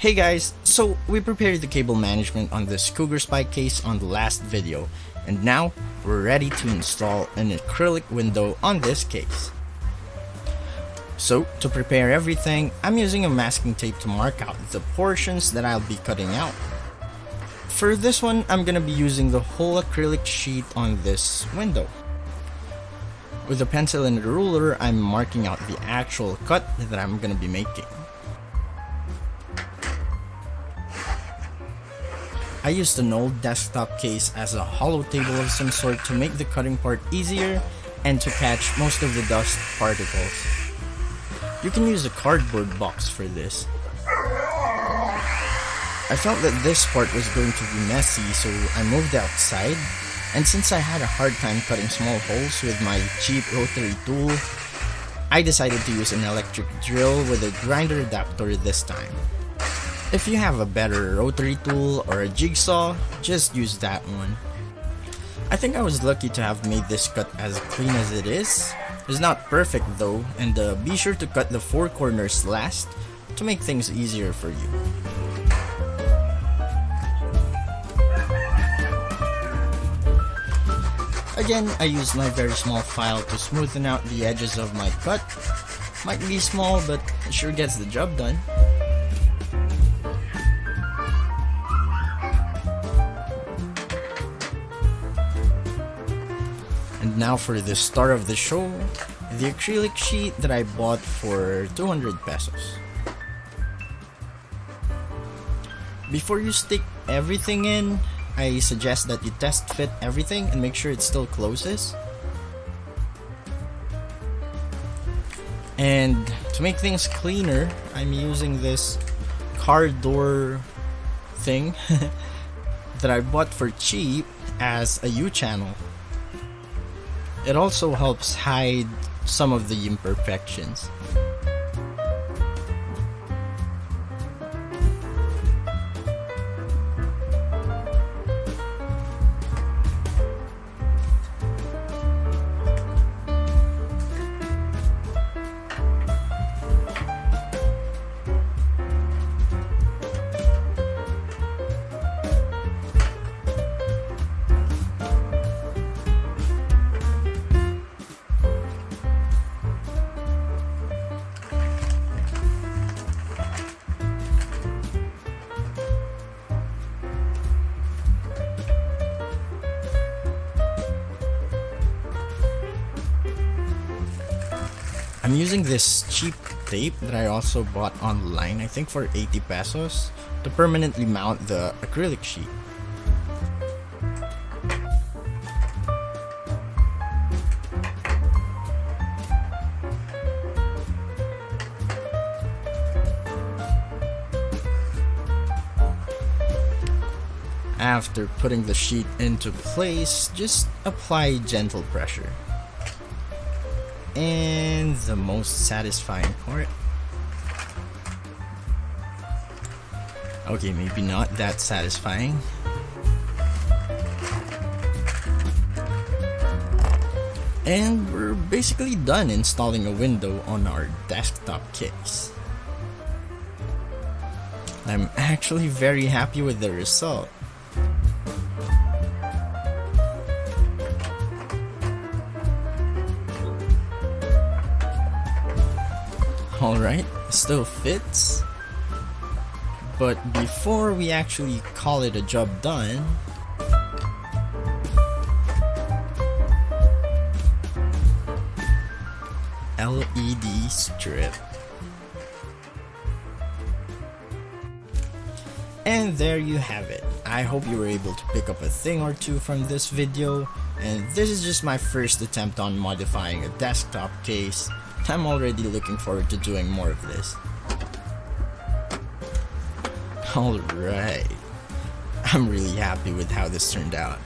Hey guys, so we prepared the cable management on this Cougar Spike case on the last video, and now we're ready to install an acrylic window on this case. So to prepare everything, I'm using a masking tape to mark out the portions that I'll be cutting out. For this one, I'm gonna be using the whole acrylic sheet on this window. With a pencil and a ruler, I'm marking out the actual cut that I'm gonna be making. I used an old desktop case as a hollow table of some sort to make the cutting part easier and to catch most of the dust particles. You can use a cardboard box for this. I felt that this part was going to be messy, so I moved outside, and since I had a hard time cutting small holes with my cheap rotary tool, I decided to use an electric drill with a grinder adapter this time. If you have a better rotary tool or a jigsaw, just use that one. I think I was lucky to have made this cut as clean as it is. It's not perfect though, and be sure to cut the four corners last to make things easier for you. Again, I used my very small file to smoothen out the edges of my cut. Might be small, but it sure gets the job done. And now for the star of the show, the acrylic sheet that I bought for 200 pesos. Before you stick everything in, I suggest that you test fit everything and make sure it still closes. And to make things cleaner, I'm using this car door thing that I bought for cheap as a U-channel. It also helps hide some of the imperfections. I'm using this cheap tape that I also bought online, I think for 80 pesos, to permanently mount the acrylic sheet. After putting the sheet into place, just apply gentle pressure. And the most satisfying part. Okay, maybe not that satisfying. And we're basically done installing a window on our desktop case. I'm actually very happy with the result. Alright, still fits. But before we actually call it a job done, LED strip. And there you have it. I hope you were able to pick up a thing or two from this video, and this is just my first attempt on modifying a desktop case. I'm already looking forward to doing more of this. Alright, I'm really happy with how this turned out.